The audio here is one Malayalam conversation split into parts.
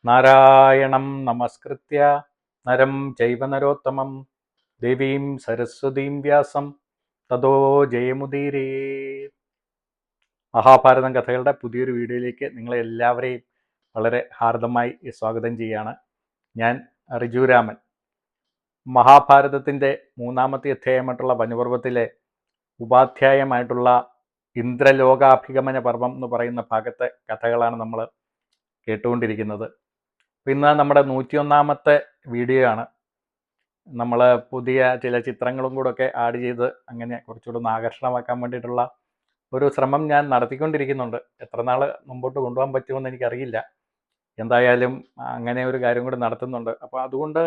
നാരായണം നമസ്കൃത്യ നരം ചൈവ നരോത്തമം ദേവീം സരസ്വതീം വ്യാസം തതോ ജയമുദീരേ. മഹാഭാരതം കഥകളുടെ പുതിയൊരു വീഡിയോയിലേക്ക് നിങ്ങളെ എല്ലാവരെയും വളരെ ഹാർദമായി സ്വാഗതം ചെയ്യുകയാണ്. ഞാൻ റിജുരാമൻ. മഹാഭാരതത്തിൻ്റെ മൂന്നാമത്തെ അധ്യായമായിട്ടുള്ള വനപർവ്വത്തിലെ ഉപാധ്യായമായിട്ടുള്ള ഇന്ദ്രലോകാഭിഗമന പർവം എന്ന് പറയുന്ന ഭാഗത്തെ കഥകളാണ് നമ്മൾ കേട്ടുകൊണ്ടിരിക്കുന്നത്. ഇന്ന് നമ്മുടെ 101ാമത്തെ വീഡിയോ ആണ്. നമ്മൾ പുതിയ ചില ചിത്രങ്ങളും കൂടെ ഒക്കെ ആഡ് ചെയ്ത് അങ്ങനെ കുറച്ചുകൂടെ ഒന്ന് ആകർഷണമാക്കാൻ വേണ്ടിയിട്ടുള്ള ഒരു ശ്രമം ഞാൻ നടത്തിക്കൊണ്ടിരിക്കുന്നുണ്ട്. എത്ര നാൾ മുമ്പോട്ട് കൊണ്ടുപോകാൻ പറ്റുമെന്ന് എനിക്കറിയില്ല. എന്തായാലും അങ്ങനെ ഒരു കാര്യം കൂടി നടത്തുന്നുണ്ട്. അപ്പോൾ അതുകൊണ്ട്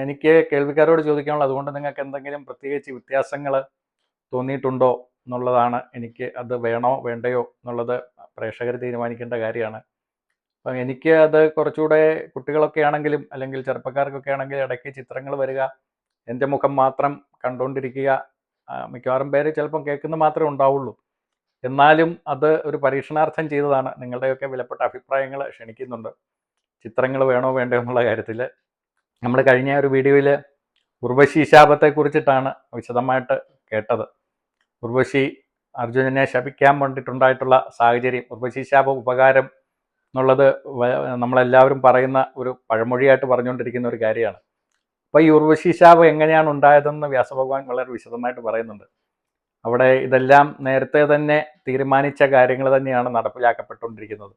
എനിക്ക് കേൾവിക്കാരോട് ചോദിക്കാനുള്ളത്, അതുകൊണ്ട് നിങ്ങൾക്ക് എന്തെങ്കിലും പ്രത്യേകിച്ച് വ്യത്യാസങ്ങൾ തോന്നിയിട്ടുണ്ടോ എന്നുള്ളതാണ്. എനിക്ക് അത് വേണോ വേണ്ടയോ എന്നുള്ളത് പ്രേക്ഷകർ തീരുമാനിക്കേണ്ട കാര്യമാണ്. അപ്പം എനിക്ക് അത് കുറച്ചുകൂടെ കുട്ടികളൊക്കെ ആണെങ്കിലും അല്ലെങ്കിൽ ചെറുപ്പക്കാർക്കൊക്കെ ആണെങ്കിലും ഇടയ്ക്ക് ചിത്രങ്ങൾ വരിക, എൻ്റെ മുഖം മാത്രം കണ്ടുകൊണ്ടിരിക്കുക, മിക്കവാറും പേര് ചിലപ്പം കേൾക്കുന്ന മാത്രമേ ഉണ്ടാവുള്ളൂ. എന്നാലും അത് ഒരു പരീക്ഷണാർത്ഥം ചെയ്തതാണ്. നിങ്ങളുടെയൊക്കെ വിലപ്പെട്ട അഭിപ്രായങ്ങൾ ക്ഷണിക്കുന്നുണ്ട്. ചിത്രങ്ങൾ വേണോ വേണ്ടയോ എന്നുള്ള കാര്യത്തിൽ നമ്മൾ കഴിഞ്ഞ ഒരു വീഡിയോയിൽ ഉർവശി ശാപത്തെക്കുറിച്ചിട്ടാണ് വിശദമായിട്ട് കേട്ടത്. ഉർവശി അർജുനനെ ശപിക്കാൻ വേണ്ടിയിട്ടുണ്ടായിട്ടുള്ള സാഹചര്യം, ഉർവശി ശാപ ഉപകാരം എന്നുള്ളത് നമ്മളെല്ലാവരും പറയുന്ന ഒരു പഴമൊഴിയായിട്ട് പറഞ്ഞുകൊണ്ടിരിക്കുന്ന ഒരു കാര്യമാണ്. അപ്പോൾ ഈ ഉർവശി ശാപം എങ്ങനെയാണ് ഉണ്ടായതെന്ന് വ്യാസഭഗവാൻ വളരെ വിശദമായിട്ട് പറയുന്നുണ്ട്. അവിടെ ഇതെല്ലാം നേരത്തെ തന്നെ തീരുമാനിച്ച കാര്യങ്ങൾ തന്നെയാണ് നടപ്പിലാക്കപ്പെട്ടുകൊണ്ടിരിക്കുന്നത്.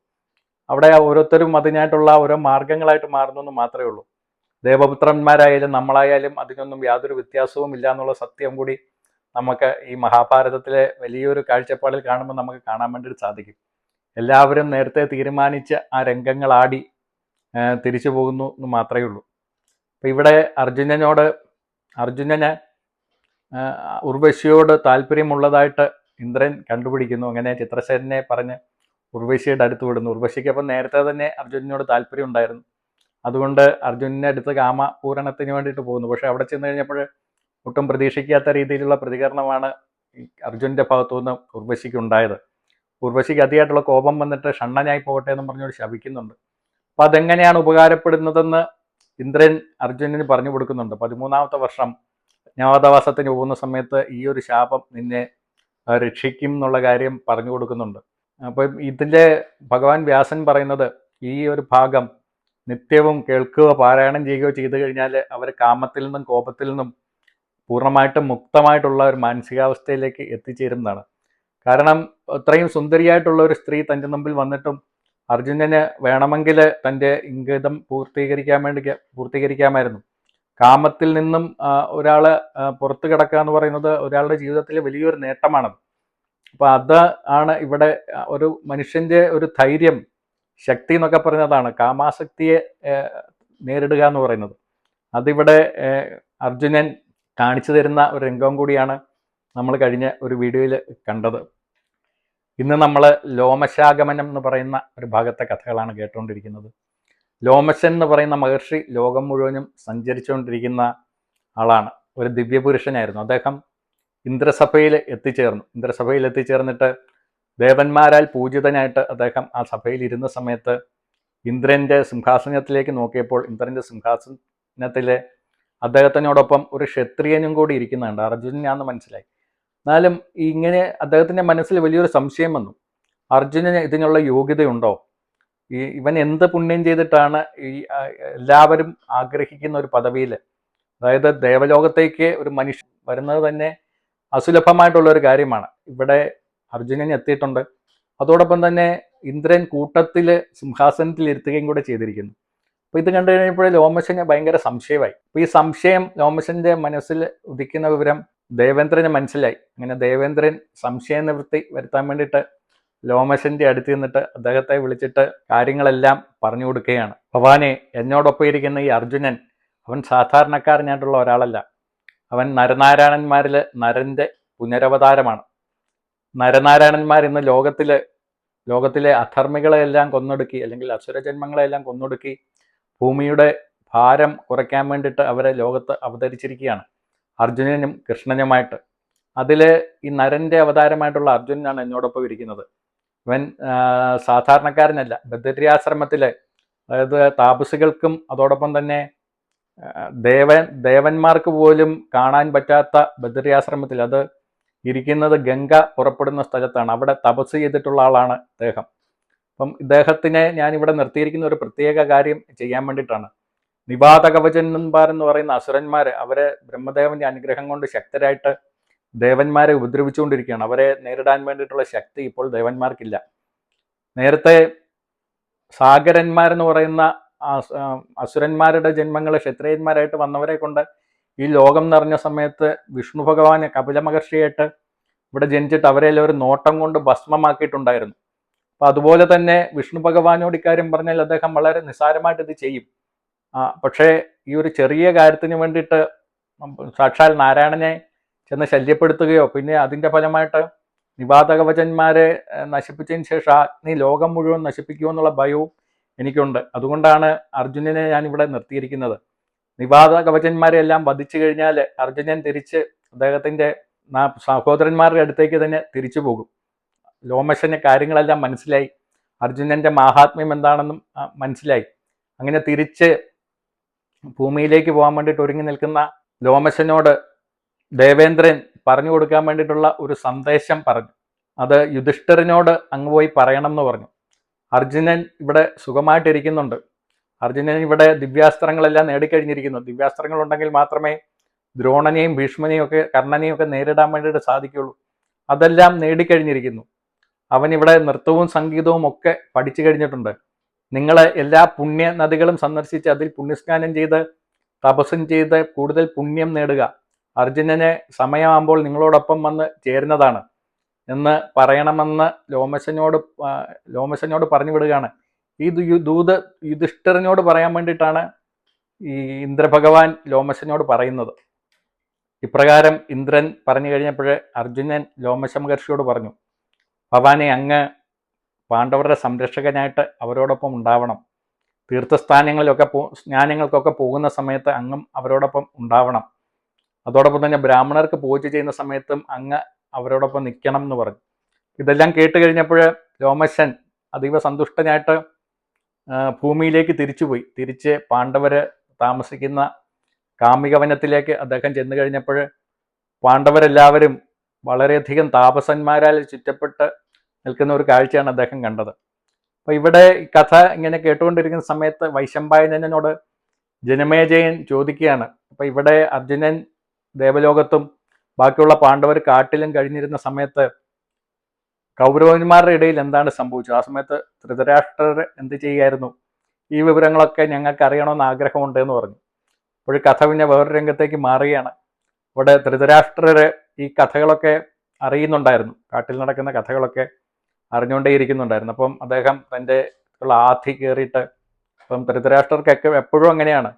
അവിടെ ഓരോരുത്തരും അതിനായിട്ടുള്ള ഓരോ മാർഗങ്ങളായിട്ട് മാറുന്നെന്ന് മാത്രമേ ഉള്ളൂ. ദേവപുത്രന്മാരായാലും നമ്മളായാലും അതിനൊന്നും യാതൊരു വ്യത്യാസവും ഇല്ല എന്നുള്ള സത്യം കൂടി നമുക്ക് ഈ മഹാഭാരതത്തിലെ വലിയൊരു കാഴ്ചപ്പാടിൽ കാണുമ്പോൾ നമുക്ക് കാണാൻ വേണ്ടിയിട്ട് സാധിക്കും. എല്ലാവരും നേരത്തെ തീരുമാനിച്ച ആ രംഗങ്ങളാടി തിരിച്ചു പോകുന്നു എന്ന് മാത്രമേ ഉള്ളൂ. അപ്പം ഇവിടെ അർജുനന് ഉർവശിയോട് താല്പര്യമുള്ളതായിട്ട് ഇന്ദ്രൻ കണ്ടുപിടിക്കുന്നു. അങ്ങനെ ചിത്രസേനനെ പറഞ്ഞ് ഉർവശിയുടെ അടുത്ത് വിടുന്നു. ഉർവശിക്ക് അപ്പം നേരത്തെ തന്നെ അർജുനനോട് താല്പര്യം ഉണ്ടായിരുന്നു. അതുകൊണ്ട് അർജുനനെ അടുത്ത് കാമപൂരണത്തിന് വേണ്ടിയിട്ട് പോകുന്നു. പക്ഷെ അവിടെ ചെന്ന് കഴിഞ്ഞപ്പോൾ ഒട്ടും പ്രതീക്ഷിക്കാത്ത രീതിയിലുള്ള പ്രതികരണമാണ് അർജുനൻ്റെ ഭാഗത്തു നിന്ന് ഉർവശിക്ക് ഉണ്ടായത്. ഉർവശിക്ക് അതിയായിട്ടുള്ള കോപം വന്നിട്ട് ഷണ്ണനായി പോകട്ടെ എന്നും പറഞ്ഞുകൊണ്ട് ശപിക്കുന്നുണ്ട്. അപ്പം അതെങ്ങനെയാണ് ഉപകാരപ്പെടുന്നതെന്ന് ഇന്ദ്രൻ അർജുനന് പറഞ്ഞു കൊടുക്കുന്നുണ്ട്. 13ാമത്തെ വർഷം അജ്ഞാതവാസത്തിന് പോകുന്ന സമയത്ത് ഈ ഒരു ശാപം നിന്നെ രക്ഷിക്കും എന്നുള്ള കാര്യം പറഞ്ഞു കൊടുക്കുന്നുണ്ട്. അപ്പം ഇതിൻ്റെ ഭഗവാൻ വ്യാസൻ പറയുന്നത്, ഈ ഒരു ഭാഗം നിത്യവും കേൾക്കുകയോ പാരായണം ചെയ്യുകയോ ചെയ്തു കഴിഞ്ഞാൽ അവർ കാമത്തിൽ നിന്നും കോപത്തിൽ നിന്നും പൂർണ്ണമായിട്ടും മുക്തമായിട്ടുള്ള ഒരു മാനസികാവസ്ഥയിലേക്ക് എത്തിച്ചേരുന്നതാണ്. കാരണം ഇത്രയും സുന്ദരിയായിട്ടുള്ള ഒരു സ്ത്രീ തൻ്റെ മുമ്പിൽ വന്നിട്ടും അർജുനന് വേണമെങ്കിൽ തൻ്റെ ഇംഗിതം പൂർത്തീകരിക്കാമായിരുന്നു. കാമത്തിൽ നിന്നും ഒരാൾ പുറത്തു കിടക്കുക എന്ന് പറയുന്നത് ഒരാളുടെ ജീവിതത്തിലെ വലിയൊരു നേട്ടമാണ്. അപ്പോൾ അത് ആണ് ഇവിടെ ഒരു മനുഷ്യൻ്റെ ഒരു ധൈര്യം, ശക്തി എന്നൊക്കെ പറയുന്നതാണ് കാമാസക്തിയെ നേരിടുക എന്ന് പറയുന്നത്. അതിവിടെ അർജുനൻ കാണിച്ചു തരുന്ന ഒരു രംഗം കൂടിയാണ് നമ്മൾ കഴിഞ്ഞ ഒരു വീഡിയോയിൽ കണ്ടത്. ഇന്ന് നമ്മൾ ലോമശാഗമനം എന്ന് പറയുന്ന ഒരു ഭാഗത്തെ കഥകളാണ് കേട്ടുകൊണ്ടിരിക്കുന്നത്. ലോമശൻ എന്ന് പറയുന്ന മഹർഷി ലോകം മുഴുവനും സഞ്ചരിച്ചുകൊണ്ടിരിക്കുന്ന ആളാണ്. ഒരു ദിവ്യപുരുഷനായിരുന്നു. അദ്ദേഹം ഇന്ദ്രസഭയിൽ എത്തിച്ചേർന്നിട്ട് ദേവന്മാരാൽ പൂജിതനായിട്ട് അദ്ദേഹം ആ സഭയിൽ ഇരുന്ന സമയത്ത് ഇന്ദ്രൻ്റെ സിംഹാസനത്തിലേക്ക് നോക്കിയപ്പോൾ ഇന്ദ്രൻ്റെ സിംഹാസനത്തിൽ അദ്ദേഹത്തിനോടൊപ്പം ഒരു ക്ഷത്രിയനും കൂടി ഇരിക്കുന്നുണ്ട്. അർജുനനാണെന്ന് മനസ്സിലായി. എന്നാലും ഇങ്ങനെ അദ്ദേഹത്തിൻ്റെ മനസ്സിൽ വലിയൊരു സംശയം വന്നു. അർജുനന് ഇതിനുള്ള യോഗ്യതയുണ്ടോ? ഇവൻ എന്ത് പുണ്യം ചെയ്തിട്ടാണ് ഈ എല്ലാവരും ആഗ്രഹിക്കുന്ന ഒരു പദവിയിൽ, അതായത് ദേവലോകത്തേക്ക് ഒരു മനുഷ്യൻ വരുന്നത് തന്നെ അസുലഭമായിട്ടുള്ള ഒരു കാര്യമാണ്. ഇവിടെ അർജുനൻ എത്തിയിട്ടുണ്ട്. അതോടൊപ്പം തന്നെ ഇന്ദ്രൻ കൂട്ടത്തിൽ സിംഹാസനത്തിൽ ഇരുത്തുകയും കൂടെ ചെയ്തിരിക്കുന്നു. അപ്പോൾ ഇത് കണ്ടു കഴിഞ്ഞപ്പോൾ ലോമശന് ഭയങ്കര സംശയമായി. അപ്പോൾ ഈ സംശയം ലോമശൻ്റെ മനസ്സിൽ ഉദിക്കുന്ന വിവരം ദേവേന്ദ്രന് മനസ്സിലായി. അങ്ങനെ ദേവേന്ദ്രൻ സംശയ നിവൃത്തി വരുത്താൻ വേണ്ടിയിട്ട് ലോമശൻ്റെ അടുത്ത് നിന്നിട്ട് അദ്ദേഹത്തെ വിളിച്ചിട്ട് കാര്യങ്ങളെല്ലാം പറഞ്ഞു കൊടുക്കുകയാണ്. ഭവാനെ, എന്നോടൊപ്പം ഇരിക്കുന്ന ഈ അർജുനൻ അവൻ സാധാരണക്കാരനായിട്ടുള്ള ഒരാളല്ല. അവൻ നരനാരായണന്മാരിൽ നരൻ്റെ പുനരവതാരമാണ്. നരനാരായണന്മാർ ഇന്ന് ലോകത്തിലെ അധർമ്മികളെയെല്ലാം കൊന്നൊടുക്കി, അല്ലെങ്കിൽ അസുരജന്മങ്ങളെല്ലാം കൊന്നൊടുക്കി ഭൂമിയുടെ ഭാരം കുറയ്ക്കാൻ വേണ്ടിയിട്ട് അവരെ ലോകത്ത് അവതരിച്ചിരിക്കുകയാണ്, അർജുനനും കൃഷ്ണനുമായിട്ട്. അതിൽ ഈ നരൻ്റെ അവതാരമായിട്ടുള്ള അർജുനനാണ് എന്നോടൊപ്പം ഇരിക്കുന്നത്. ഇവൻ സാധാരണക്കാരനല്ല. ബദര്യാശ്രമത്തിലെ, അതായത് താപസികൾക്കും അതോടൊപ്പം തന്നെ ദേവന്മാർക്ക് പോലും കാണാൻ പറ്റാത്ത ബദരിയാശ്രമത്തിൽ, അത് ഇരിക്കുന്നത് ഗംഗ പുറപ്പെടുന്ന സ്ഥലത്താണ്. അവിടെ തപസ് ചെയ്തിട്ടുള്ള ആളാണ് ഇദ്ദേഹം. അപ്പം ഇദ്ദേഹത്തിനെ ഞാനിവിടെ നിർത്തിയിരിക്കുന്ന ഒരു പ്രത്യേക കാര്യം ചെയ്യാൻ വേണ്ടിയിട്ടാണ്. നിവാത കവചന്മാർ എന്ന് പറയുന്ന അസുരന്മാർ, അവരെ ബ്രഹ്മദേവന്റെ അനുഗ്രഹം കൊണ്ട് ശക്തരായിട്ട് ദേവന്മാരെ ഉപദ്രവിച്ചുകൊണ്ടിരിക്കുകയാണ്. അവരെ നേരിടാൻ വേണ്ടിയിട്ടുള്ള ശക്തി ഇപ്പോൾ ദേവന്മാർക്കില്ല. നേരത്തെ സാഗരന്മാരെന്ന് പറയുന്ന അസുരന്മാരുടെ ജന്മങ്ങൾ ക്ഷത്രിയന്മാരായിട്ട് വന്നവരെ കൊണ്ട് ഈ ലോകം നിറഞ്ഞ സമയത്ത് വിഷ്ണു ഭഗവാന് കപില മഹർഷിയായിട്ട് ഇവിടെ ജനിച്ചിട്ട് അവരെല്ലാം ഒരു നോട്ടം കൊണ്ട് ഭസ്മമാക്കിയിട്ടുണ്ടായിരുന്നു. അപ്പം അതുപോലെ തന്നെ വിഷ്ണു ഭഗവാനോട് ഇക്കാര്യം പറഞ്ഞാൽ അദ്ദേഹം വളരെ നിസ്സാരമായിട്ട് ഇത് ചെയ്യും. പക്ഷേ ഈ ഒരു ചെറിയ കാര്യത്തിന് വേണ്ടിയിട്ട് സാക്ഷാൽ നാരായണനെ ചെന്ന് ശല്യപ്പെടുത്തുകയോ പിന്നെ അതിൻ്റെ ഫലമായിട്ട് നിവാതകവചന്മാരെ നശിപ്പിച്ചതിന് ശേഷം അഗ്നി ലോകം മുഴുവൻ നശിപ്പിക്കുമോ എന്നുള്ള ഭയവും എനിക്കുണ്ട്. അതുകൊണ്ടാണ് അർജുനനെ ഞാനിവിടെ നിർത്തിയിരിക്കുന്നത്. നിവാതകവചന്മാരെ എല്ലാം വധിച്ചു കഴിഞ്ഞാൽ അർജുനൻ തിരിച്ച് അദ്ദേഹത്തിൻ്റെ സഹോദരന്മാരുടെ അടുത്തേക്ക് തന്നെ തിരിച്ചു പോകും. ലോമശന് കാര്യങ്ങളെല്ലാം മനസ്സിലായി, അർജുനന്റെ മാഹാത്മ്യം എന്താണെന്നും മനസ്സിലായി. അങ്ങനെ തിരിച്ച് ഭൂമിയിലേക്ക് പോകാൻ വേണ്ടിയിട്ട് ഒരുങ്ങി നിൽക്കുന്ന ലോമശനോട് ദേവേന്ദ്രൻ പറഞ്ഞു കൊടുക്കാൻ വേണ്ടിയിട്ടുള്ള ഒരു സന്ദേശം പറഞ്ഞു. അത് യുധിഷ്ഠിരനോട് അങ്ങ് പോയി പറയണം എന്ന് പറഞ്ഞു. അർജുനൻ ഇവിടെ സുഖമായിട്ടിരിക്കുന്നുണ്ട്. അർജുനൻ ഇവിടെ ദിവ്യാസ്ത്രങ്ങളെല്ലാം നേടിക്കഴിഞ്ഞിരിക്കുന്നു. ദിവ്യാസ്ത്രങ്ങൾ ഉണ്ടെങ്കിൽ മാത്രമേ ദ്രോണനെയും ഭീഷ്മനെയും ഒക്കെ കർണനെയും ഒക്കെ നേരിടാൻ വേണ്ടിയിട്ട് സാധിക്കുള്ളൂ. അതെല്ലാം നേടിക്കഴിഞ്ഞിരിക്കുന്നു. അവനിവിടെ നൃത്തവും സംഗീതവും ഒക്കെ പഠിച്ചു കഴിഞ്ഞിട്ടുണ്ട്. നിങ്ങൾ എല്ലാ പുണ്യ നദികളും സന്ദർശിച്ച് അതിൽ പുണ്യസ്നാനം ചെയ്ത് തപസ്സും ചെയ്ത് കൂടുതൽ പുണ്യം നേടുക. അർജുനന് സമയമാകുമ്പോൾ നിങ്ങളോടൊപ്പം വന്ന് ചേരുന്നതാണ് എന്ന് പറയണമെന്ന് ലോമശനോട് പറഞ്ഞു വിടുകയാണ്. ഈ ദൂത് യുധിഷ്ഠിരനോട് പറയാൻ വേണ്ടിയിട്ടാണ് ഈ ഇന്ദ്രഭഗവാൻ ലോമശനോട് പറയുന്നത്. ഇപ്രകാരം ഇന്ദ്രൻ പറഞ്ഞു കഴിഞ്ഞപ്പോൾ അർജുനൻ ലോമശ മഹർഷിയോട് പറഞ്ഞു, ഭവാനെ അങ്ങ് പാണ്ഡവരുടെ സംരക്ഷകനായിട്ട് അവരോടൊപ്പം ഉണ്ടാവണം. തീർത്ഥസ്ഥാനങ്ങളിലൊക്കെ സ്നാനങ്ങൾക്കൊക്കെ പോകുന്ന സമയത്ത് അങ്ങും അവരോടൊപ്പം ഉണ്ടാവണം. അതോടൊപ്പം തന്നെ ബ്രാഹ്മണർക്ക് പൂജ ചെയ്യുന്ന സമയത്തും അങ്ങ് അവരോടൊപ്പം നിൽക്കണം എന്ന് പറഞ്ഞു. ഇതെല്ലാം കേട്ട് കഴിഞ്ഞപ്പോൾ ലോമശൻ അതീവ സന്തുഷ്ടനായിട്ട് ഭൂമിയിലേക്ക് തിരിച്ചുപോയി. തിരിച്ച് പാണ്ഡവർ താമസിക്കുന്ന കാമികവനത്തിലേക്ക് അദ്ദേഹം ചെന്നു കഴിഞ്ഞപ്പോൾ പാണ്ഡവരെല്ലാവരും വളരെയധികം താപസന്മാരാൽ ചുറ്റപ്പെട്ട് നിൽക്കുന്ന ഒരു കാഴ്ചയാണ് അദ്ദേഹം കണ്ടത്. അപ്പോൾ ഇവിടെ ഈ കഥ ഇങ്ങനെ കേട്ടുകൊണ്ടിരിക്കുന്ന സമയത്ത് വൈശമ്പായനോട് ജനമേജയൻ ചോദിക്കുകയാണ്, അപ്പോൾ ഇവിടെ അർജുനൻ ദേവലോകത്തും ബാക്കിയുള്ള പാണ്ഡവർ കാട്ടിലും കഴിഞ്ഞിരുന്ന സമയത്ത് കൗരവന്മാരുടെ ഇടയിൽ എന്താണ് സംഭവിച്ചത്? ആ സമയത്ത് ധൃതരാഷ്ട്രർ എന്ത് ചെയ്യായിരുന്നു? ഈ വിവരങ്ങളൊക്കെ ഞങ്ങൾക്ക് അറിയണമെന്ന് ആഗ്രഹമുണ്ട് എന്ന് പറഞ്ഞു. അപ്പോൾ കഥ പിന്നെ വേറൊരു രംഗത്തേക്ക് മാറുകയാണ്. ഇവിടെ ധൃതരാഷ്ട്രർ ഈ കഥകളൊക്കെ അറിയുന്നുണ്ടായിരുന്നു, കാട്ടിൽ നടക്കുന്ന കഥകളൊക്കെ അറിഞ്ഞുകൊണ്ടേ ഇരിക്കുന്നുണ്ടായിരുന്നു. അപ്പം അദ്ദേഹം തൻ്റെ ഉള്ള ആധി കയറിയിട്ട്, അപ്പം ധൃതരാഷ്ട്രർക്കൊക്കെ എപ്പോഴും അങ്ങനെയാണ്,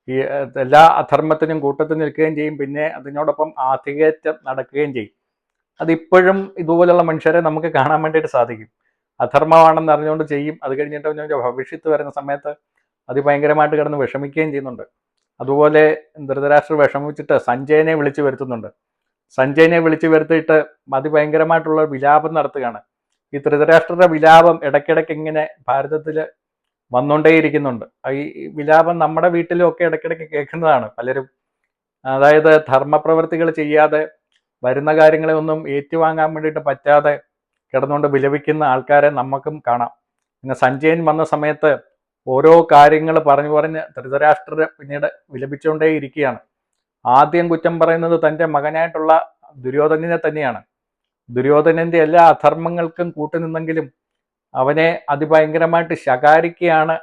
ഈ എല്ലാ അധർമ്മത്തിനും കൂട്ടത്തിൽ നിൽക്കുകയും ചെയ്യും, പിന്നെ അതിനോടൊപ്പം ആധികേറ്റം നടക്കുകയും ചെയ്യും. അതിപ്പോഴും ഇതുപോലുള്ള മനുഷ്യരെ നമുക്ക് കാണാൻ വേണ്ടിയിട്ട് സാധിക്കും. അധർമ്മമാണെന്ന് അറിഞ്ഞുകൊണ്ട് ചെയ്യും, അത് കഴിഞ്ഞിട്ട് ഭവിഷ്യത്ത് വരുന്ന സമയത്ത് അതിഭയങ്കരമായിട്ട് കിടന്ന് വിഷമിക്കുകയും ചെയ്യുന്നുണ്ട്. അതുപോലെ ധൃതരാഷ്ട്രർ വിഷമിച്ചിട്ട് സഞ്ജയനെ വിളിച്ചു വരുത്തുന്നുണ്ട്. സഞ്ജയനെ വിളിച്ചു വരുത്തിയിട്ട് അതിഭയങ്കരമായിട്ടുള്ള വിലാപം നടത്തുകയാണ്. ഈ ധൃതരാഷ്ട്രരുടെ വിലാപം ഇടയ്ക്കിടയ്ക്ക് ഇങ്ങനെ ഭാരതത്തിൽ വന്നുകൊണ്ടേയിരിക്കുന്നുണ്ട്. ഈ വിലാപം നമ്മുടെ വീട്ടിലും ഒക്കെ ഇടയ്ക്കിടയ്ക്ക് കേൾക്കുന്നതാണ് പലരും. അതായത് ധർമ്മപ്രവൃത്തികൾ ചെയ്യാതെ വരുന്ന കാര്യങ്ങളെ ഒന്നും ഏറ്റുവാങ്ങാൻ വേണ്ടിയിട്ട് പറ്റാതെ കിടന്നുകൊണ്ട് വിലപിക്കുന്ന ആൾക്കാരെ നമുക്കും കാണാം. പിന്നെ സഞ്ജയൻ വന്ന സമയത്ത് ഓരോ കാര്യങ്ങൾ പറഞ്ഞ് ധൃതരാഷ്ട്രർ പിന്നീട് വിലപിച്ചുകൊണ്ടേ ഇരിക്കുകയാണ്. ആദ്യം കുറ്റം പറയുന്നത് തൻ്റെ മകനായിട്ടുള്ള ദുര്യോധനനെ തന്നെയാണ്. ദുര്യോധനന്റെ എല്ലാ അധർമ്മങ്ങൾക്കും കൂട്ടുനിന്നെങ്കിലും അവനെ അതിഭയങ്കരമായിട്ട് ശകാരിക്കുകയാണ്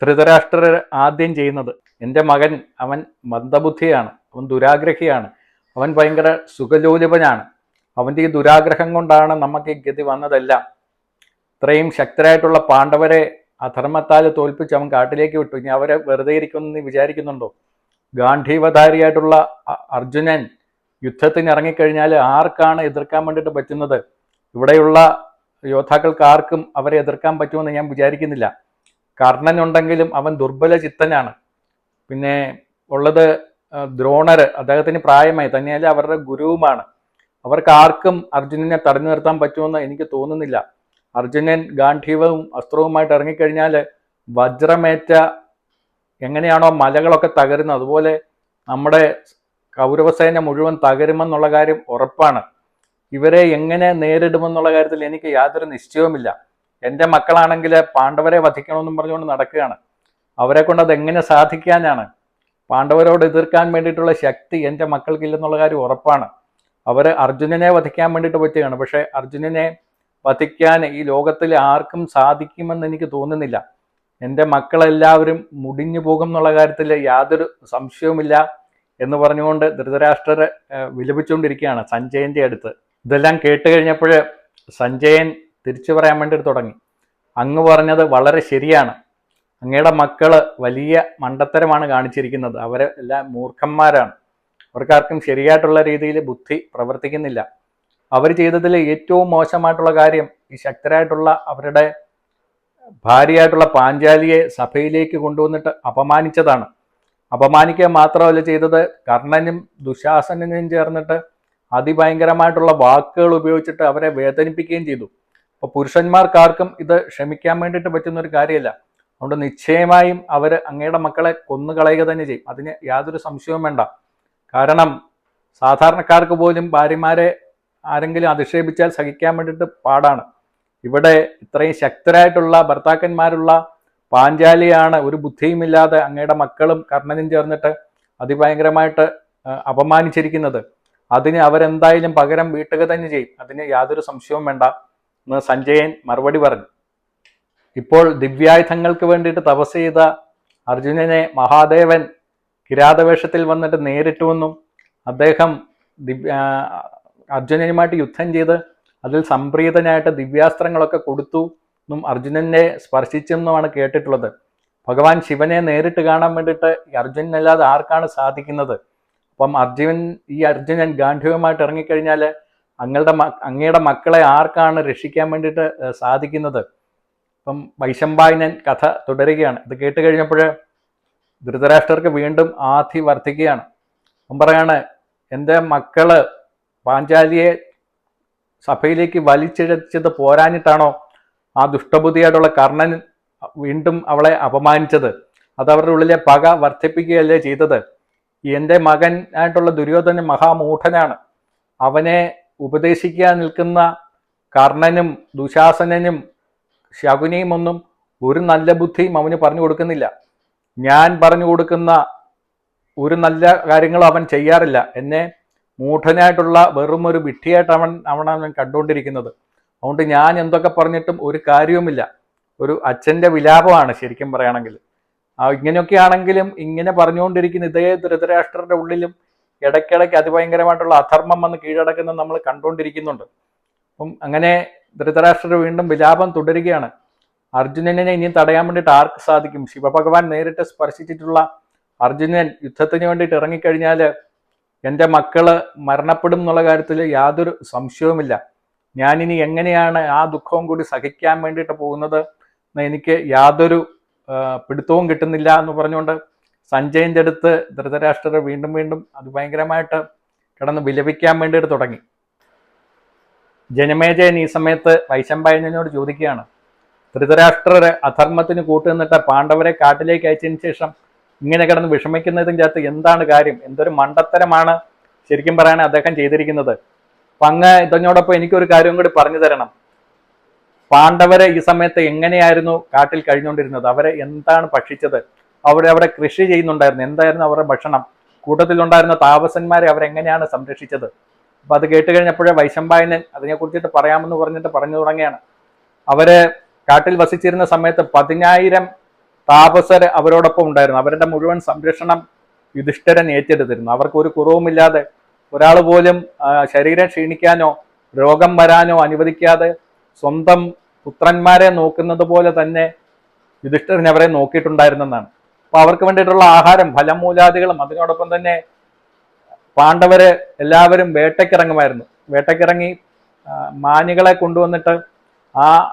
ധൃതരാഷ്ട്രർ ആദ്യം ചെയ്യുന്നത്. എൻ്റെ മകൻ അവൻ മന്ദബുദ്ധിയാണ്, അവൻ ദുരാഗ്രഹിയാണ്, അവൻ ഭയങ്കര സുഖലോലുപനാണ്, അവൻ്റെ ഈ ദുരാഗ്രഹം കൊണ്ടാണ് നമുക്ക് ഈ ഗതി വന്നതെല്ലാം. ഇത്രയും ശക്തരായിട്ടുള്ള പാണ്ഡവരെ അധർമ്മത്താൽ തോൽപ്പിച്ച് അവൻ കാട്ടിലേക്ക് വിട്ടു. ഇനി അവരെ വെറുതെ ഇരിക്കുമെന്ന് വിചാരിക്കുന്നുണ്ടോ? ഗാന്ധീവധാരിയായിട്ടുള്ള അർജുനൻ യുദ്ധത്തിന് ഇറങ്ങിക്കഴിഞ്ഞാൽ ആർക്കാണ് എതിർക്കാൻ വേണ്ടിയിട്ട് പറ്റുന്നത്? ഇവിടെയുള്ള യോദ്ധാക്കൾക്ക് ആർക്കും അവരെ എതിർക്കാൻ പറ്റുമെന്ന് ഞാൻ വിചാരിക്കുന്നില്ല. കർണനുണ്ടെങ്കിലും അവൻ ദുർബല ചിത്തനാണ്. പിന്നെ ഉള്ളത് ദ്രോണർ, അദ്ദേഹത്തിന് പ്രായമായി, തന്നെയല്ല അവരുടെ ഗുരുവുമാണ്. അവർക്ക് ആർക്കും അർജുനനെ തടഞ്ഞു നിർത്താൻ പറ്റുമെന്ന് എനിക്ക് തോന്നുന്നില്ല. അർജുനൻ ഗാന്ധീവവും അസ്ത്രവുമായിട്ട് ഇറങ്ങിക്കഴിഞ്ഞാൽ വജ്രമേറ്റ എങ്ങനെയാണോ മലകളൊക്കെ തകരുന്നത്, അതുപോലെ നമ്മുടെ കൗരവസേന മുഴുവൻ തകരുമെന്നുള്ള കാര്യം ഉറപ്പാണ്. ഇവരെ എങ്ങനെ നേരിടുമെന്നുള്ള കാര്യത്തിൽ എനിക്ക് യാതൊരു നിശ്ചയവുമില്ല. എൻ്റെ മക്കളാണെങ്കിൽ പാണ്ഡവരെ വധിക്കണമെന്നും പറഞ്ഞുകൊണ്ട് നടക്കുകയാണ്. അവരെ കൊണ്ട് അതെങ്ങനെ സാധിക്കാനാണ്? പാണ്ഡവരോട് എതിർക്കാൻ വേണ്ടിയിട്ടുള്ള ശക്തി എൻ്റെ മക്കൾക്കില്ലെന്നുള്ള കാര്യം ഉറപ്പാണ്. അവർ അർജുനനെ വധിക്കാൻ വേണ്ടിയിട്ട് പറ്റുകയാണ്. പക്ഷെ അർജുനനെ വധിക്കാൻ ഈ ലോകത്തിൽ ആർക്കും സാധിക്കുമെന്ന് എനിക്ക് തോന്നുന്നില്ല. എൻ്റെ മക്കളെല്ലാവരും മുടിഞ്ഞു പോകും എന്നുള്ള കാര്യത്തിൽ യാതൊരു സംശയവുമില്ല എന്ന് പറഞ്ഞുകൊണ്ട് ധൃതരാഷ്ട്രർ വിലപിച്ചുകൊണ്ടിരിക്കുകയാണ് സഞ്ജയന്റെ അടുത്ത്. ഇതെല്ലാം കേട്ട് കഴിഞ്ഞപ്പോൾ സഞ്ജയൻ തിരിച്ചു പറയാൻ വേണ്ടിയിട്ട് തുടങ്ങി. അങ്ങ് പറഞ്ഞത് വളരെ ശരിയാണ്. അങ്ങയുടെ മക്കള് വലിയ മണ്ടത്തരമാണ് കാണിച്ചിരിക്കുന്നത്. അവരെ എല്ലാം മൂർഖന്മാരാണ്. അവർക്കാർക്കും ശരിയായിട്ടുള്ള രീതിയിൽ ബുദ്ധി പ്രവർത്തിക്കുന്നില്ല. അവർ ചെയ്തതിൽ ഏറ്റവും മോശമായിട്ടുള്ള കാര്യം ഈ ശക്തരായിട്ടുള്ള അവരുടെ ഭാര്യയായിട്ടുള്ള പാഞ്ചാലിയെ സഭയിലേക്ക് കൊണ്ടുവന്നിട്ട് അപമാനിച്ചതാണ്. അപമാനിക്കുക മാത്രമല്ല ചെയ്തത്, കർണനും ദുശാസനും ചേർന്നിട്ട് അതിഭയങ്കരമായിട്ടുള്ള വാക്കുകൾ ഉപയോഗിച്ചിട്ട് അവരെ വേദനിപ്പിക്കുകയും ചെയ്തു. അപ്പോൾ പുരുഷന്മാർക്കാർക്കും ഇത് ക്ഷമിക്കാൻ വേണ്ടിയിട്ട് പറ്റുന്ന ഒരു കാര്യമല്ല. അതുകൊണ്ട് നിശ്ചയമായും അവർ അങ്ങയുടെ മക്കളെ കൊന്നുകളയുക തന്നെ ചെയ്യും. അതിന് യാതൊരു സംശയവും വേണ്ട. കാരണം സാധാരണക്കാർക്ക് പോലും ഭാര്യമാരെ ആരെങ്കിലും അധിക്ഷേപിച്ചാൽ സഹിക്കാൻ വേണ്ടിയിട്ട് പാടാണ്. ഇവിടെ ഇത്രയും ശക്തരായിട്ടുള്ള ഭർത്താക്കന്മാരുള്ള പാഞ്ചാലിയാണ് ഒരു ബുദ്ധിയുമില്ലാതെ അങ്ങയുടെ മക്കളും കർണനും ചേർന്നിട്ട് അതിഭയങ്കരമായിട്ട് അപമാനിച്ചിരിക്കുന്നത്. അതിന് അവരെന്തായാലും പകരം വീട്ടുക തന്നെ ചെയ്യും. അതിന് യാതൊരു സംശയവും വേണ്ട എന്ന് സഞ്ജയൻ മറുപടി പറഞ്ഞു. ഇപ്പോൾ ദിവ്യായുധങ്ങൾക്ക് വേണ്ടിയിട്ട് തപസ് ചെയ്ത അർജുനനെ മഹാദേവൻ കിരാതവേഷത്തിൽ വന്നിട്ട് നേരിട്ടുവെന്നും അദ്ദേഹം അർജുനനുമായിട്ട് യുദ്ധം ചെയ്ത് അതിൽ സംപ്രീതനായിട്ട് ദിവ്യാസ്ത്രങ്ങളൊക്കെ കൊടുത്തു എന്നും അർജുനനെ സ്പർശിച്ചെന്നുമാണ് കേട്ടിട്ടുള്ളത്. ഭഗവാൻ ശിവനെ നേരിട്ട് കാണാൻ വേണ്ടിയിട്ട് അർജുനനല്ലാതെ ആർക്കാണ് സാധിക്കുന്നത്? അപ്പം അർജുനൻ ഗാംഭീര്യമായിട്ട് ഇറങ്ങിക്കഴിഞ്ഞാൽ അങ്ങയുടെ മക്കളെ ആർക്കാണ് രക്ഷിക്കാൻ വേണ്ടിയിട്ട് സാധിക്കുന്നത്? അപ്പം വൈശമ്പായനൻ കഥ തുടരുകയാണ്. ഇത് കേട്ട് കഴിഞ്ഞപ്പോൾ ധൃതരാഷ്ട്രർക്ക് വീണ്ടും ആധി വർദ്ധിക്കുകയാണ്. അവൻ പറയാണ്, എൻ്റെ മക്കള് പാഞ്ചാലിയെ സഭയിലേക്ക് വലിച്ചിഴച്ചത് പോരാഞ്ഞിട്ടാണോ ആ ദുഷ്ടബുദ്ധിയായിട്ടുള്ള കർണൻ വീണ്ടും അവളെ അപമാനിച്ചത്? അത് അവരുടെ ഉള്ളിലെ പക വർദ്ധിപ്പിക്കുകയല്ലേ ചെയ്തത്? എൻ്റെ മകൻ ആയിട്ടുള്ള ദുര്യോധനൻ മഹാമൂഢനാണ്. അവനെ ഉപദേശിക്കാൻ നിൽക്കുന്ന കർണനും ദുശാസനനും ശകുനിയും ഒന്നും ഒരു നല്ല ബുദ്ധിയും അവന് പറഞ്ഞു കൊടുക്കുന്നില്ല. ഞാൻ പറഞ്ഞു കൊടുക്കുന്ന ഒരു നല്ല കാര്യങ്ങളും അവൻ ചെയ്യാറില്ല. എന്നെ മൂഢനായിട്ടുള്ള വെറും ഒരു വിഡ്ഢിയായിട്ട് അവൻ കണ്ടുകൊണ്ടിരിക്കുന്നത്. അതുകൊണ്ട് ഞാൻ എന്തൊക്കെ പറഞ്ഞിട്ടും ഒരു കാര്യവുമില്ല. ഒരു അച്ഛൻ്റെ വിലാപമാണ് ശരിക്കും പറയുകയാണെങ്കിൽ. ഇങ്ങനെയൊക്കെ ആണെങ്കിലും ഇങ്ങനെ പറഞ്ഞുകൊണ്ടിരിക്കുന്ന ഇതേ ധൃതരാഷ്ട്രരുടെ ഉള്ളിലും ഇടയ്ക്കിടയ്ക്ക് അതിഭയങ്കരമായിട്ടുള്ള അധർമ്മം വന്ന് കീഴടക്കുന്നത് നമ്മൾ കണ്ടുകൊണ്ടിരിക്കുന്നുണ്ട്. അപ്പം അങ്ങനെ ധൃതരാഷ്ട്രർ വീണ്ടും വിലാപം തുടരുകയാണ്. അർജുനനെ ഇനിയും തടയാൻ വേണ്ടിയിട്ട് ആർക്ക് സാധിക്കും? ശിവഭഗവാൻ നേരിട്ട് സ്പർശിച്ചിട്ടുള്ള അർജുനൻ യുദ്ധത്തിന് വേണ്ടിയിട്ട് ഇറങ്ങിക്കഴിഞ്ഞാൽ എൻ്റെ മക്കള് മരണപ്പെടും എന്നുള്ള കാര്യത്തിൽ യാതൊരു സംശയവുമില്ല. ഞാനിനി എങ്ങനെയാണ് ആ ദുഃഖവും കൂടി സഹിക്കാൻ വേണ്ടിയിട്ട് പോകുന്നത് എന്ന് എനിക്ക് യാതൊരു പിടുത്തവും കിട്ടുന്നില്ല എന്ന് പറഞ്ഞുകൊണ്ട് സഞ്ജയൻ്റെ അടുത്ത് ധൃതരാഷ്ട്രർ വീണ്ടും വീണ്ടും അത് ഭയങ്കരമായിട്ട് കിടന്ന് വിലപിക്കാൻ വേണ്ടിയിട്ട് തുടങ്ങി. ജനമേജയൻ ഈ സമയത്ത് വൈശമ്പായനോട് ചോദിക്കുകയാണ്, ധൃതരാഷ്ട്രർ അധർമ്മത്തിന് കൂട്ടുനിന്നിട്ട് പാണ്ഡവരെ കാട്ടിലേക്ക് അയച്ചതിന് ശേഷം ഇങ്ങനെ കിടന്ന് വിഷമിക്കുന്നതിൻ്റെ അകത്ത് എന്താണ് കാര്യം? എന്തൊരു മണ്ടത്തരമാണ് ശരിക്കും പറയാൻ അദ്ദേഹം ചെയ്തിരിക്കുന്നത്. അപ്പൊ അങ്ങ് ഇതിനോടൊപ്പം എനിക്കൊരു കാര്യം കൂടി പറഞ്ഞു തരണം. പാണ്ഡവരെ ഈ സമയത്ത് എങ്ങനെയായിരുന്നു കാട്ടിൽ കഴിഞ്ഞുകൊണ്ടിരുന്നത്? അവരെ എന്താണ് ഭക്ഷിച്ചത്? അവിടെ കൃഷി ചെയ്യുന്നുണ്ടായിരുന്നു. എന്തായിരുന്നു അവരുടെ ഭക്ഷണം? കൂട്ടത്തിലുണ്ടായിരുന്ന താപസന്മാരെ അവരെങ്ങനെയാണ് സംരക്ഷിച്ചത്? അപ്പൊ അത് കേട്ട് കഴിഞ്ഞപ്പോഴേ വൈശമ്പായനൻ അതിനെക്കുറിച്ചിട്ട് പറയാമെന്ന് പറഞ്ഞിട്ട് പറഞ്ഞു തുടങ്ങിയാണ്. അവര് കാട്ടിൽ വസിച്ചിരുന്ന സമയത്ത് 10,000 താപസർ അവരോടൊപ്പം ഉണ്ടായിരുന്നു. അവരുടെ മുഴുവൻ സംരക്ഷണം യുധിഷ്ഠിരൻ ഏറ്റെടുത്തിരുന്നു. അവർക്ക് ഒരു കുറവുമില്ലാതെ ഒരാൾ പോലും ശരീരം ക്ഷീണിക്കാനോ രോഗം വരാനോ അനുവദിക്കാതെ സ്വന്തം പുത്രന്മാരെ നോക്കുന്നത് പോലെ തന്നെ യുധിഷ്ഠിരൻ അവരെ നോക്കിയിട്ടുണ്ടായിരുന്നെന്നാണ്. അപ്പൊ അവർക്ക് വേണ്ടിയിട്ടുള്ള ആഹാരം ഫലമൂലാദികളും അതിനോടൊപ്പം തന്നെ പാണ്ഡവര് എല്ലാവരും വേട്ടയ്ക്കിറങ്ങുമായിരുന്നു. വേട്ടയ്ക്കിറങ്ങി മാനുകളെ കൊണ്ടുവന്നിട്ട്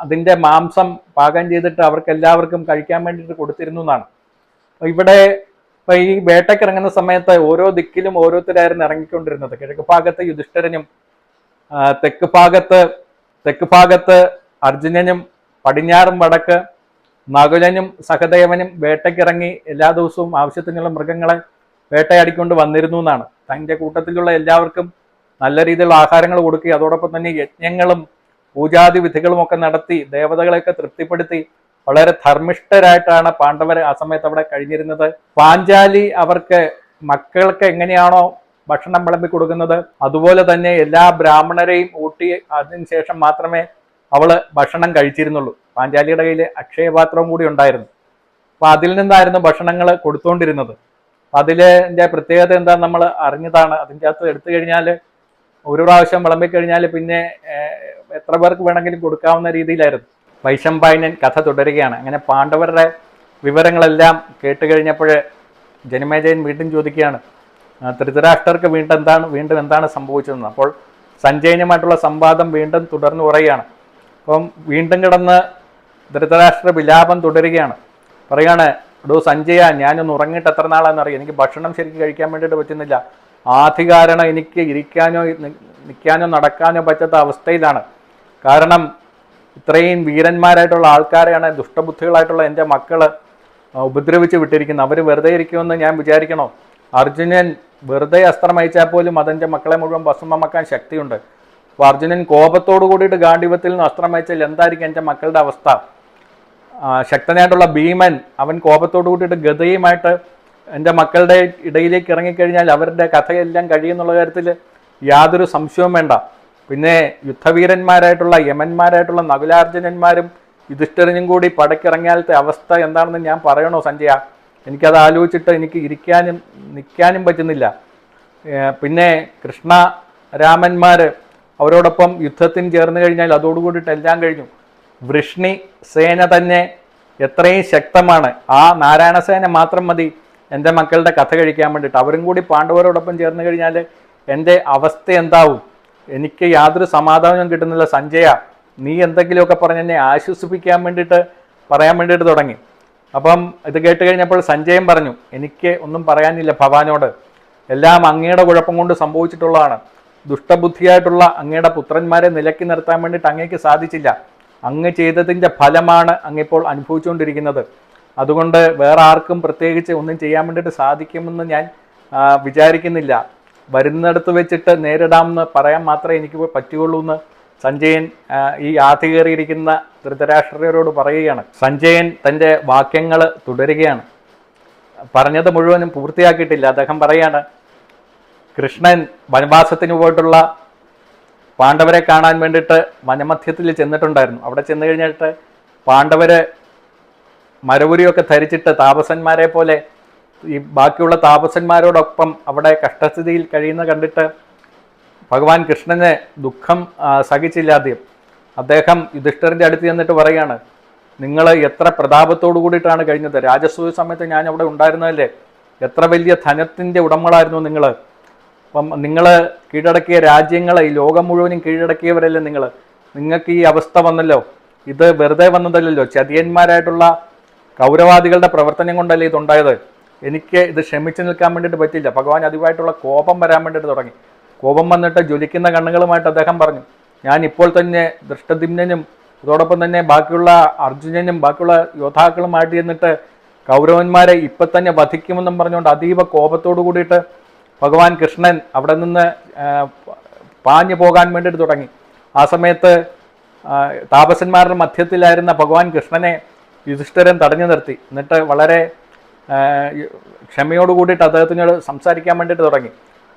അതിന്റെ മാംസം പാകം ചെയ്തിട്ട് അവർക്ക് എല്ലാവർക്കും കഴിക്കാൻ വേണ്ടിയിട്ട് കൊടുത്തിരുന്നു എന്നാണ്. ഇവിടെ ഈ വേട്ടയ്ക്കിറങ്ങുന്ന സമയത്ത് ഓരോ ദിക്കിലും ഓരോരുത്തരായിരുന്നു ഇറങ്ങിക്കൊണ്ടിരുന്നത്. കിഴക്ക് ഭാഗത്ത് യുധിഷ്ഠിരനും തെക്ക് ഭാഗത്ത് അർജുനനും പടിഞ്ഞാറും വടക്ക് നകുലനും സഹദേവനും വേട്ടയ്ക്കിറങ്ങി എല്ലാ ദിവസവും ആവശ്യത്തിനുള്ള മൃഗങ്ങളെ വേട്ടയാടിക്കൊണ്ട് വന്നിരുന്നു എന്നാണ്. തൻ്റെ കൂട്ടത്തിലുള്ള എല്ലാവർക്കും നല്ല രീതിയിലുള്ള ആഹാരങ്ങൾ കൊടുക്കുകയും അതോടൊപ്പം തന്നെ യജ്ഞങ്ങളും പൂജാതി വിധികളും ഒക്കെ നടത്തി ദേവതകളെയൊക്കെ തൃപ്തിപ്പെടുത്തി വളരെ ധർമ്മിഷ്ഠരായിട്ടാണ് പാണ്ഡവർ ആ സമയത്ത് അവിടെ കഴിഞ്ഞിരുന്നത്. പാഞ്ചാലി അവർക്ക് മക്കൾക്ക് എങ്ങനെയാണോ ഭക്ഷണം വിളമ്പി കൊടുക്കുന്നത് അതുപോലെ തന്നെ എല്ലാ ബ്രാഹ്മണരെയും ഊട്ടി അതിനുശേഷം മാത്രമേ അവള് ഭക്ഷണം കഴിച്ചിരുന്നുള്ളൂ. പാഞ്ചാലിയുടെ കയ്യിൽ അക്ഷയപാത്രവും കൂടി ഉണ്ടായിരുന്നു. അപ്പൊ അതിൽ നിന്നായിരുന്നു ഭക്ഷണങ്ങൾ കൊടുത്തുകൊണ്ടിരുന്നത്. അതിലെ പ്രത്യേകത എന്താ നമ്മൾ അറിഞ്ഞതാണ്. അതിൻ്റെ അകത്ത് എടുത്തു കഴിഞ്ഞാൽ ഒരു പ്രാവശ്യം വിളമ്പിക്കഴിഞ്ഞാൽ പിന്നെ എത്ര പേർക്ക് വേണമെങ്കിലും കൊടുക്കാവുന്ന രീതിയിലായിരുന്നു. വൈശമ്പായനൻ കഥ തുടരുകയാണ്. അങ്ങനെ പാണ്ഡവരുടെ വിവരങ്ങളെല്ലാം കേട്ടുകഴിഞ്ഞപ്പോൾ ജനമേജയൻ വീണ്ടും ചോദിക്കുകയാണ്, ധൃതരാഷ്ട്രർക്ക് വീണ്ടും എന്താണ് സംഭവിച്ചതെന്ന്. അപ്പോൾ സഞ്ജയനുമായിട്ടുള്ള സംവാദം വീണ്ടും തുടർന്നു പറയുകയാണ്. അപ്പം വീണ്ടും കിടന്ന് ധൃതരാഷ്ട്ര വിലാപം തുടരുകയാണ്. പറയാണ്, എടോ സഞ്ജയ, ഞാനൊന്ന് ഉറങ്ങിയിട്ട് എത്ര നാളാണെന്നറിയാം, എനിക്ക് ഭക്ഷണം ശരിക്കും കഴിക്കാൻ വേണ്ടിയിട്ട് പറ്റുന്നില്ല. ആധികാരണം എനിക്ക് ഇരിക്കാനോ നിൽക്കാനോ നടക്കാനോ പറ്റാത്ത അവസ്ഥയിലാണ്. കാരണം ഇത്രയും വീരന്മാരായിട്ടുള്ള ആൾക്കാരെയാണ് ദുഷ്ടബുദ്ധികളായിട്ടുള്ള എൻ്റെ മക്കള് ഉപദ്രവിച്ച് വിട്ടിരിക്കുന്നത്. അവർ വെറുതെ ഇരിക്കുമെന്ന് ഞാൻ വിചാരിക്കണോ? അർജുനൻ വെറുതെ അസ്ത്രം അയച്ചാൽ പോലും അതെൻ്റെ മക്കളെ മുഴുവൻ ഭസ്മമാക്കാൻ ശക്തിയുണ്ട്. അപ്പോൾ അർജുനൻ കോപത്തോടു കൂടിയിട്ട് ഗാണ്ഡീവത്തിൽ നിന്ന് അസ്ത്രം അയച്ചാൽ എന്തായിരിക്കും എൻ്റെ മക്കളുടെ അവസ്ഥ? ശക്തനായിട്ടുള്ള ഭീമൻ അവൻ കോപത്തോടു കൂടിയിട്ട് ഗദയുമായിട്ട് എൻ്റെ മക്കളുടെ ഇടയിലേക്ക് ഇറങ്ങിക്കഴിഞ്ഞാൽ അവരുടെ കഥയെല്ലാം കഴിയുന്നുള്ള കാര്യത്തിൽ യാതൊരു സംശയവും വേണ്ട. പിന്നെ യുദ്ധവീരന്മാരായിട്ടുള്ള യമന്മാരായിട്ടുള്ള നകുലാർജുനന്മാരും യുധിഷ്ഠിരനും കൂടി പടക്കിറങ്ങിയാലത്തെ അവസ്ഥ എന്താണെന്ന് ഞാൻ പറയണോ സഞ്ജയ? എനിക്കത് ആലോചിച്ചിട്ട് എനിക്ക് ഇരിക്കാനും നിൽക്കാനും പറ്റുന്നില്ല. പിന്നെ കൃഷ്ണ രാമന്മാർ അവരോടൊപ്പം യുദ്ധത്തിന് ചേർന്ന് കഴിഞ്ഞാൽ അതോടുകൂടിയിട്ട് എല്ലാം കഴിഞ്ഞു. വൃഷ്ണി സേന തന്നെ എത്രയും ശക്തമാണ്. ആ നാരായണസേന മാത്രം മതി എൻ്റെ മക്കളുടെ കഥ കഴിക്കാൻ വേണ്ടിയിട്ട്. അവരും കൂടി പാണ്ഡവരോടൊപ്പം ചേർന്ന് കഴിഞ്ഞാൽ എൻ്റെ അവസ്ഥ എന്താവും? എനിക്ക് യാതൊരു സമാധാനവും കിട്ടുന്നില്ല സഞ്ജയ, നീ എന്തെങ്കിലുമൊക്കെ പറഞ്ഞ് എന്നെ ആശ്വസിപ്പിക്കാൻ വേണ്ടിയിട്ട് പറയാൻ വേണ്ടിയിട്ട് തുടങ്ങി. അപ്പം ഇത് കേട്ട് കഴിഞ്ഞപ്പോൾ സഞ്ജയൻ പറഞ്ഞു, എനിക്ക് ഒന്നും പറയാനില്ല ഭവാനോട്, എല്ലാം അങ്ങയുടെ കുഴപ്പം കൊണ്ട് സംഭവിച്ചിട്ടുള്ളതാണ്. ദുഷ്ടബുദ്ധിയായിട്ടുള്ള അങ്ങയുടെ പുത്രന്മാരെ നിലക്കി നിർത്താൻ വേണ്ടിയിട്ട് അങ്ങേക്ക് സാധിച്ചില്ല. അങ്ങ് ചെയ്തതിൻ്റെ ഫലമാണ് അങ്ങിപ്പോൾ അനുഭവിച്ചുകൊണ്ടിരിക്കുന്നത്. അതുകൊണ്ട് വേറെ ആർക്കും പ്രത്യേകിച്ച് ഒന്നും ചെയ്യാൻ വേണ്ടിയിട്ട് സാധിക്കുമെന്ന് ഞാൻ വിചാരിക്കുന്നില്ല. വരുന്നിടത്ത് വെച്ചിട്ട് നേരിടാമെന്ന് പറയാൻ മാത്രമേ എനിക്ക് പറ്റുകയുള്ളൂ എന്ന് സഞ്ജയൻ ഈ ആധികേറിയിരിക്കുന്ന ധൃതരാഷ്ട്രരോട് പറയുകയാണ്. സഞ്ജയൻ തൻ്റെ വാക്യങ്ങൾ തുടരുകയാണ്. പറഞ്ഞത് മുഴുവനും പൂർത്തിയാക്കിയിട്ടില്ല. അദ്ദേഹം പറയാണ്, കൃഷ്ണൻ വനവാസത്തിന് പോയിട്ടുള്ള പാണ്ഡവരെ കാണാൻ വേണ്ടിയിട്ട് വനമധ്യത്തിൽ ചെന്നിട്ടുണ്ടായിരുന്നു. അവിടെ ചെന്ന് കഴിഞ്ഞിട്ട് പാണ്ഡവര് മരവുരിയൊക്കെ ധരിച്ചിട്ട് താപസന്മാരെ പോലെ ഈ ബാക്കിയുള്ള താപസന്മാരോടൊപ്പം അവിടെ കഷ്ടസ്ഥിതിയിൽ കഴിയുന്ന കണ്ടിട്ട് ഭഗവാൻ കൃഷ്ണന് ദുഃഖം സഹിച്ചില്ലാതെയും അദ്ദേഹം യുധിഷ്ഠിരൻ്റെ അടുത്ത് ചെന്നിട്ട് പറയാണ്, നിങ്ങൾ എത്ര പ്രതാപത്തോടു കൂടിയിട്ടാണ് കഴിഞ്ഞത്. രാജസൂയ സമയത്ത് ഞാൻ അവിടെ ഉണ്ടായിരുന്നതല്ലേ, എത്ര വലിയ ധനത്തിൻ്റെ ഉടമകളായിരുന്നു നിങ്ങൾ. അപ്പം നിങ്ങൾ കീഴടക്കിയ രാജ്യങ്ങളെ ഈ ലോകം മുഴുവനും കീഴടക്കിയവരല്ലേ നിങ്ങൾക്ക് ഈ അവസ്ഥ വന്നല്ലോ. ഇത് വെറുതെ വന്നതല്ലല്ലോ, ചതിയന്മാരായിട്ടുള്ള കൗരവാദികളുടെ പ്രവർത്തനം കൊണ്ടല്ലേ ഇതുണ്ടായത്. എനിക്ക് ഇത് ക്ഷമിച്ചു നിൽക്കാൻ വേണ്ടിയിട്ട് പറ്റില്ല. ഭഗവാൻ അതുമായിട്ടുള്ള കോപം വരാൻ വേണ്ടിയിട്ട് തുടങ്ങി. കോപം വന്നിട്ട് ജ്വലിക്കുന്ന കണ്ണുകളുമായിട്ട് അദ്ദേഹം പറഞ്ഞു, ഞാൻ ഇപ്പോൾ തന്നെ ദൃഷ്ടദ്യുമ്നനും അതോടൊപ്പം തന്നെ ബാക്കിയുള്ള അർജുനനും ബാക്കിയുള്ള യോദ്ധാക്കളുമായിട്ട് ചെന്നിട്ട് കൗരവന്മാരെ ഇപ്പം തന്നെ വധിക്കുമെന്നും പറഞ്ഞുകൊണ്ട് അതീവ കോപത്തോടു കൂടിയിട്ട് ഭഗവാൻ കൃഷ്ണൻ അവിടെ നിന്ന് പാഞ്ഞു പോകാൻ വേണ്ടിയിട്ട് തുടങ്ങി. ആ സമയത്ത് താപസന്മാരുടെ മധ്യത്തിലായിരുന്ന ഭഗവാൻ കൃഷ്ണനെ യുധിഷ്ഠിരൻ തടഞ്ഞു നിർത്തി. എന്നിട്ട് വളരെ ക്ഷമയോട് കൂടിയിട്ട് അദ്ദേഹത്തിനോട് സംസാരിക്കാൻ വേണ്ടിയിട്ട് തുടങ്ങി.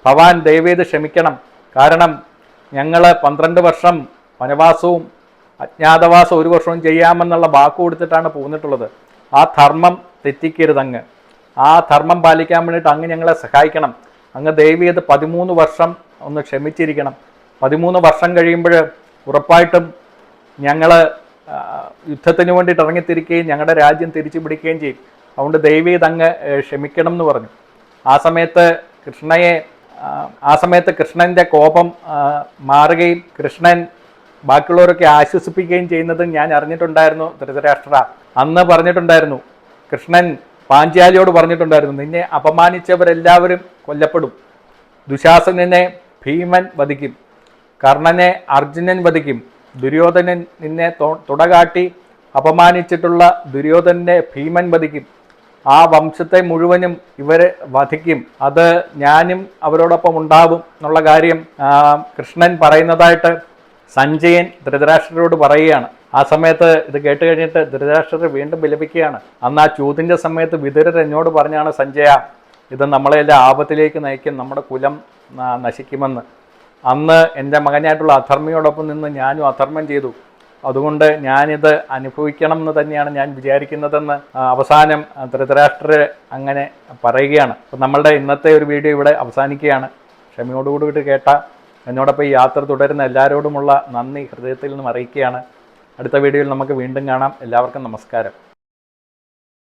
ഭഗവാൻ ദയവേത് ക്ഷമിക്കണം, കാരണം ഞങ്ങൾ 12 വർഷം വനവാസവും അജ്ഞാതവാസം 1 വർഷവും ചെയ്യാമെന്നുള്ള വാക്ക് കൊടുത്തിട്ടാണ് പോന്നിട്ടുള്ളത്. ആ ധർമ്മം തെറ്റിക്കരുതങ്ങ്. ആ ധർമ്മം പാലിക്കാൻ വേണ്ടിയിട്ട് അങ്ങ് ഞങ്ങളെ സഹായിക്കണം. അങ്ങ് ദയവേത് 13 വർഷം ഒന്ന് ക്ഷമിച്ചിരിക്കണം. 13 വർഷം കഴിയുമ്പോൾ ഉറപ്പായിട്ടും ഞങ്ങൾ യുദ്ധത്തിന് വേണ്ടിയിട്ട് ഇറങ്ങിത്തിരിക്കുകയും ഞങ്ങളുടെ രാജ്യം തിരിച്ചു പിടിക്കുകയും ചെയ്യും. അതുകൊണ്ട് ദയവേത് അങ്ങ് ക്ഷമിക്കണം എന്ന് പറഞ്ഞു. ആ സമയത്ത് കൃഷ്ണൻ്റെ കോപം മാറുകയും കൃഷ്ണൻ ബാക്കിയുള്ളവരൊക്കെ ആശ്വസിപ്പിക്കുകയും ചെയ്യുന്നത് ഞാൻ അറിഞ്ഞിട്ടുണ്ടായിരുന്നു. ധൃതരാഷ്ട്ര അന്ന് പറഞ്ഞിട്ടുണ്ടായിരുന്നു, കൃഷ്ണൻ പാഞ്ചാലിയോട് പറഞ്ഞിട്ടുണ്ടായിരുന്നു, നിന്നെ അപമാനിച്ചവരെല്ലാവരും കൊല്ലപ്പെടും. ദുശാസനനെ ഭീമൻ വധിക്കും, കർണനെ അർജുനൻ വധിക്കും, ദുര്യോധനൻ നിന്നെ തുടകാട്ടി അപമാനിച്ചിട്ടുള്ള ദുര്യോധനെ ഭീമൻ വധിക്കും. ആ വംശത്തെ മുഴുവനും ഇവരെ വധിക്കും. അത് ഞാനും അവരോടൊപ്പം ഉണ്ടാവും എന്നുള്ള കാര്യം കൃഷ്ണൻ പറയുന്നതായിട്ട് സഞ്ജയൻ ധൃതരാഷ്ട്രരോട് പറയുകയാണ്. ആ സമയത്ത് ഇത് കേട്ട് കഴിഞ്ഞിട്ട് ധൃതരാഷ്ട്രർ വീണ്ടും വിലപിക്കുകയാണ്. അന്ന് ആ ചൂതിൻ്റെ സമയത്ത് വിതുരർ എന്നോട് പറഞ്ഞാണ്, സഞ്ജയ, ഇത് നമ്മളെല്ലാം ആപത്തിലേക്ക് നയിക്കും, നമ്മുടെ കുലം നശിക്കുമെന്ന്. അന്ന് എൻ്റെ മകനായിട്ടുള്ള അധർമ്മിയോടൊപ്പം നിന്ന് ഞാനും അധർമ്മം ചെയ്തു. അതുകൊണ്ട് ഞാനിത് അനുഭവിക്കണം എന്ന് തന്നെയാണ് ഞാൻ വിചാരിക്കുന്നതെന്ന് അവസാനം ധൃതരാഷ്ട്രർ അങ്ങനെ പറയുകയാണ്. അപ്പം നമ്മളുടെ ഇന്നത്തെ ഒരു വീഡിയോ ഇവിടെ അവസാനിക്കുകയാണ്. ക്ഷമയോടുകൂടിയിട്ട് കേട്ട എന്നോടൊപ്പം ഈ യാത്ര തുടരുന്ന എല്ലാവരോടുമുള്ള നന്ദി ഹൃദയത്തിൽ നിന്നും അറിയിക്കുകയാണ്. അടുത്ത വീഡിയോയിൽ നമുക്ക് വീണ്ടും കാണാം. എല്ലാവർക്കും നമസ്കാരം.